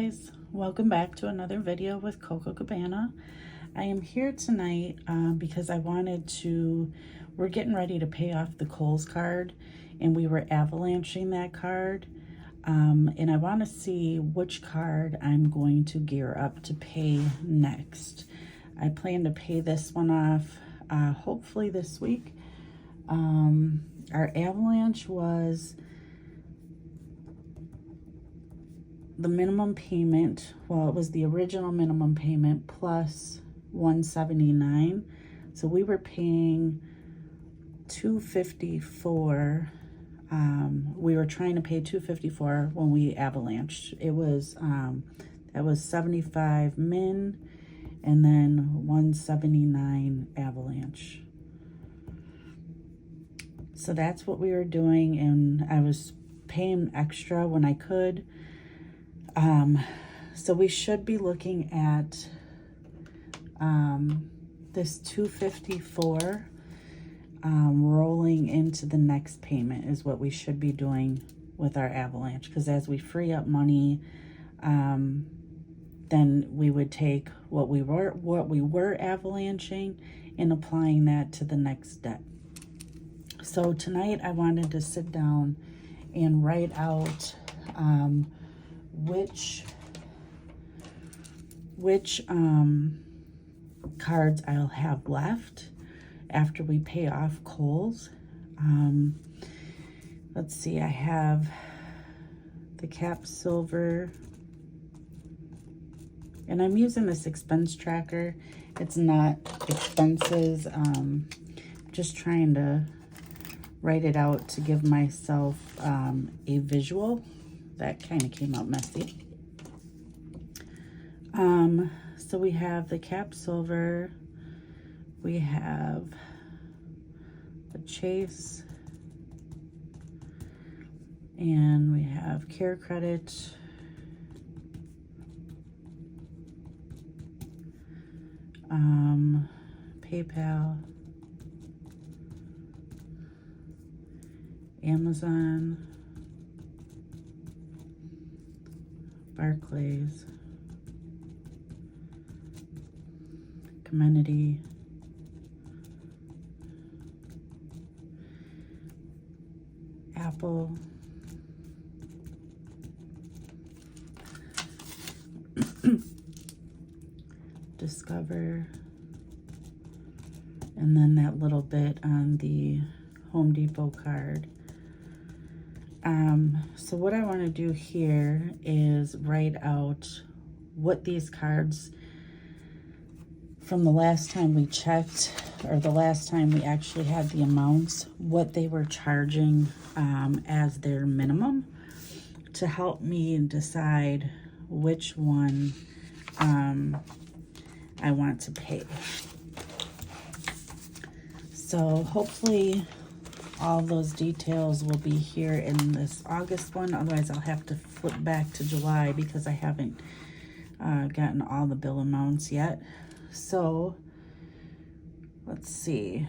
guys, welcome back to another video with Coco Cabana. I am here tonight because we're getting ready to pay off the Kohl's card, and we were avalanching that card, and I want to see which card I'm going to gear up to pay next. I plan to pay this one off hopefully this week. Our avalanche was the minimum payment, well, it was the original minimum payment plus $179. So we were paying $254. We were trying to pay $254 when we avalanched. It was that was 75 min and then 179 avalanche. So that's what we were doing, and I was paying extra when I could. So we should be looking at this 254 rolling into the next payment is what we should be doing with our avalanche, because as we free up money, then we would take what we were avalanching and applying that to the next debt. So tonight I wanted to sit down and write out which cards I'll have left after we pay off Kohl's. Let's see, I have the Cap Silver, and I'm using this expense tracker. It's not expenses, just trying to write it out to give myself a visual. That kind of came out messy. So we have the Cap Silver, we have the Chase, and we have Care Credit, PayPal, Amazon, Barclays, Comenity, Apple, Discover, and then that little bit on the Home Depot card. So what I want to do here is write out what these cards from the last time we checked, or the last time we actually had the amounts, what they were charging as their minimum, to help me decide which one I want to pay. So hopefully all those details will be here in this August one. Otherwise, I'll have to flip back to July because I haven't gotten all the bill amounts yet. So let's see.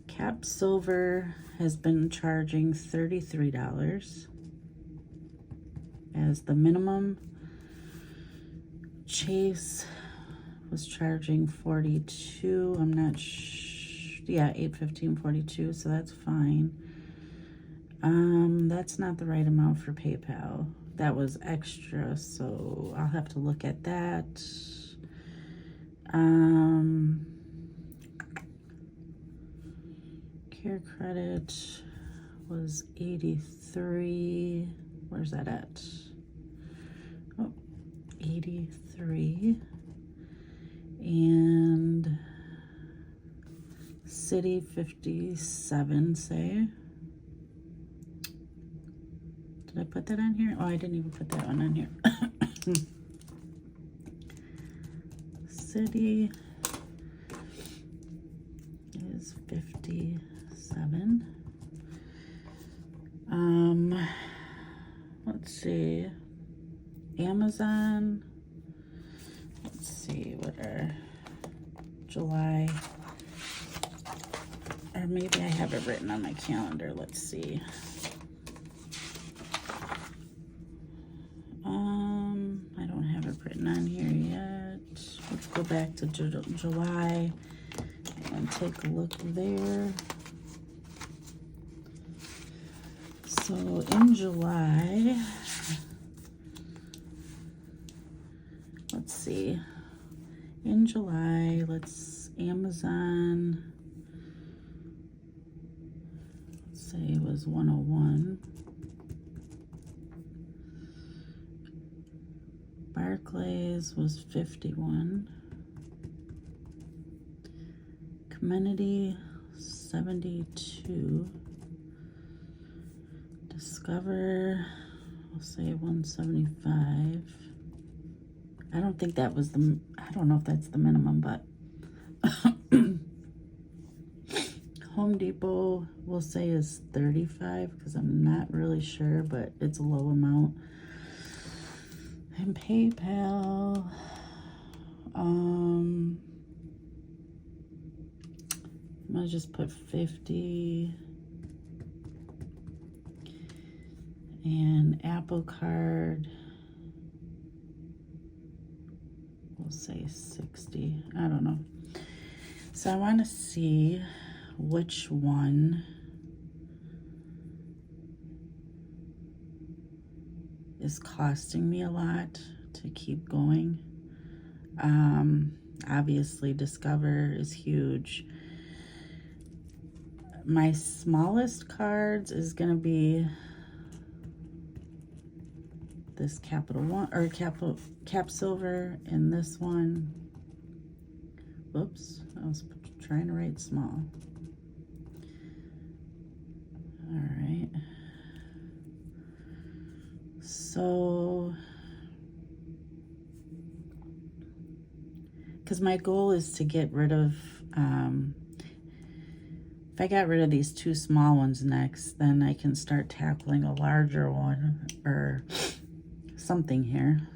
Cap Silver has been charging $33 as the minimum. Chase was charging $42. I'm not yeah, $815.42, so that's fine. That's not the right amount for PayPal. That was extra, so I'll have to look at that. Care Credit was $83. Where's that at? Oh, $83. And City 57, say. Did I put that on here? Oh, I didn't even put that one on here. City is 57. Let's see. Amazon. Let's see what our July, or maybe I have it written on my calendar. Let's see. to July and take a look there. So in July, let's see. In July, let's Amazon, let's say it was 101. Barclays was 51. Comenity 72. Discover, I'll say 175. I don't think that was the, I don't know if that's the minimum, but Home Depot we'll say is 35 because I'm not really sure, but it's a low amount. And PayPal, I'm gonna just put 50. And Apple Card, we'll say 60. I don't know. So I want to see which one is costing me a lot to keep going. Obviously Discover is huge. My smallest cards is gonna be this Capital One or Cap Silver, and this one. Whoops, I was trying to write small. All right. So, because my goal is to get rid of, if I got rid of these two small ones next, then I can start tackling a larger one or something here.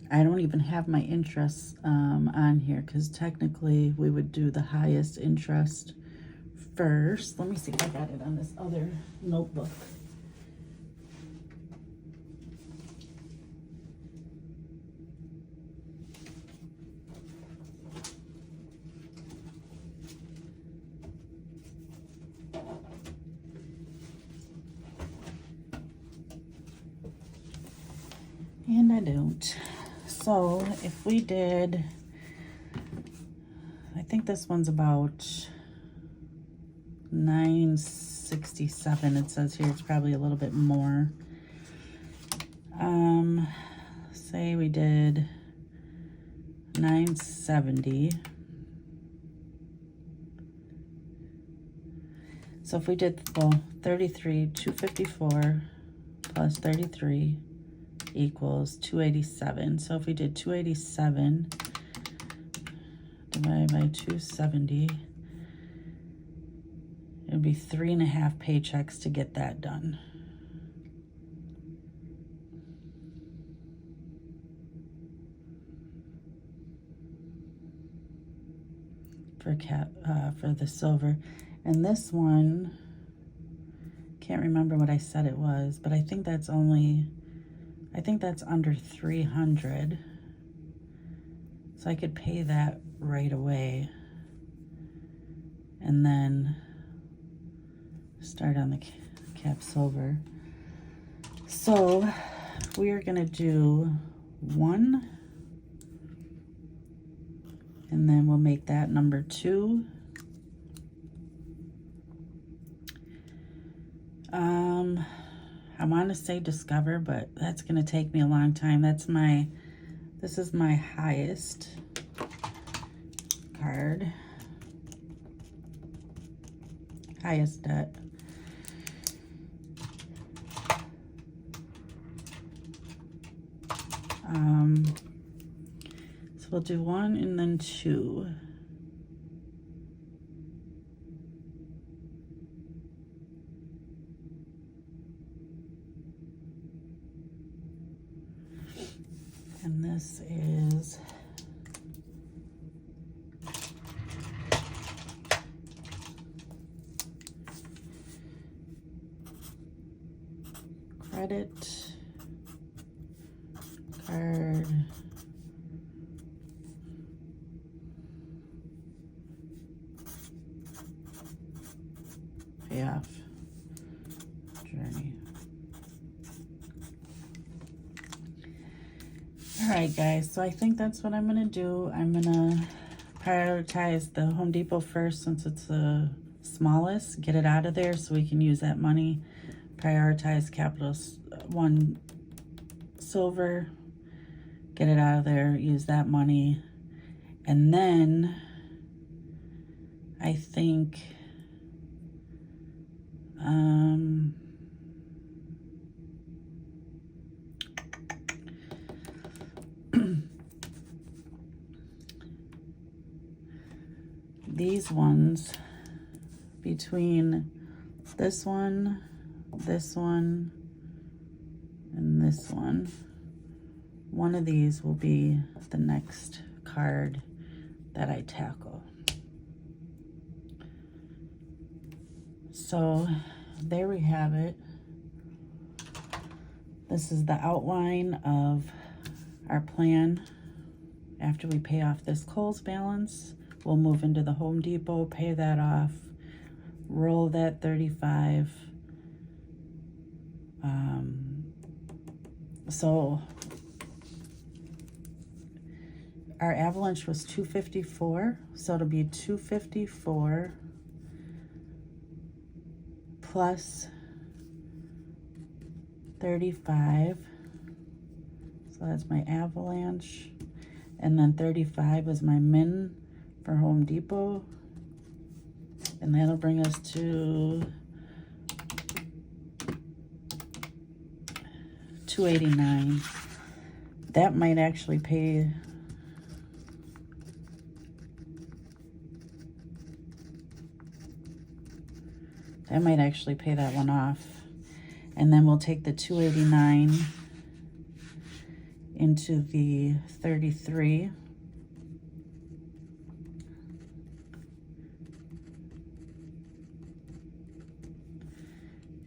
I don't even have my interests on here because technically we would do the highest interest first. Let me see if I got it on this other notebook. And I don't. So if we did, I think this one's about $9.67. It says here it's probably a little bit more. Say we did $9.70. So if we did, well, 33, 254 plus 33 equals 287. So if we did 287 divided by 270, it'd be 3.5 paychecks to get that done. For the silver. And this one, can't remember what I said it was, but I think that's only, I think that's under 300. So I could pay that right away and then start on the Cap Silver. So we are gonna do one, and then we'll make that number 2. I want to say Discover, but that's going to take me a long time. This is my highest card. Highest debt. So we'll do 1 and then 2. And this is credit card payoff journey. All right, guys, so I think that's what I'm gonna do. I'm gonna prioritize the Home Depot first since it's the smallest. Get it out of there so we can use that money. Prioritize Capital One Silver. Get it out of there, use that money. And then I think these ones, between this one, and this one of these will be the next card that I tackle. So there we have it. This is the outline of our plan. After we pay off this Kohl's balance, we'll move into the Home Depot, pay that off, roll that 35. So our avalanche was 254, so it'll be 254 plus 35. So that's my avalanche. And then 35 is my min for Home Depot. And that'll bring us to 289. That might actually pay that one off. And then we'll take the 289 into the 33.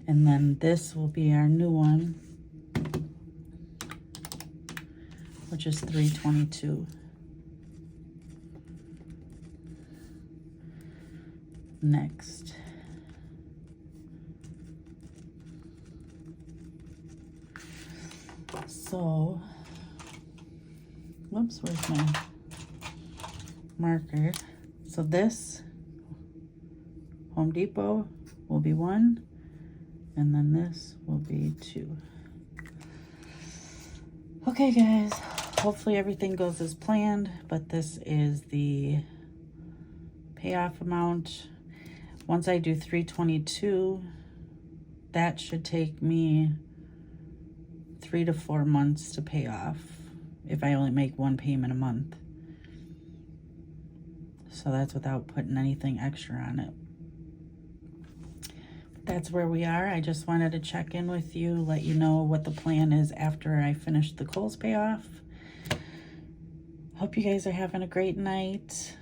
And then this will be our new one, which is 322. Next. So, whoops, where's my marker? So this Home Depot will be 1, and then this will be 2. Okay, guys, hopefully everything goes as planned, but this is the payoff amount. Once I do 322, that should take me 3 to 4 months to pay off if I only make one payment a month. So that's without putting anything extra on it. That's where we are. I just wanted to check in with you, let you know what the plan is after I finish the Kohl's payoff. Hope you guys are having a great night.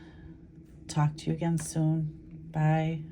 Talk to you again soon. Bye.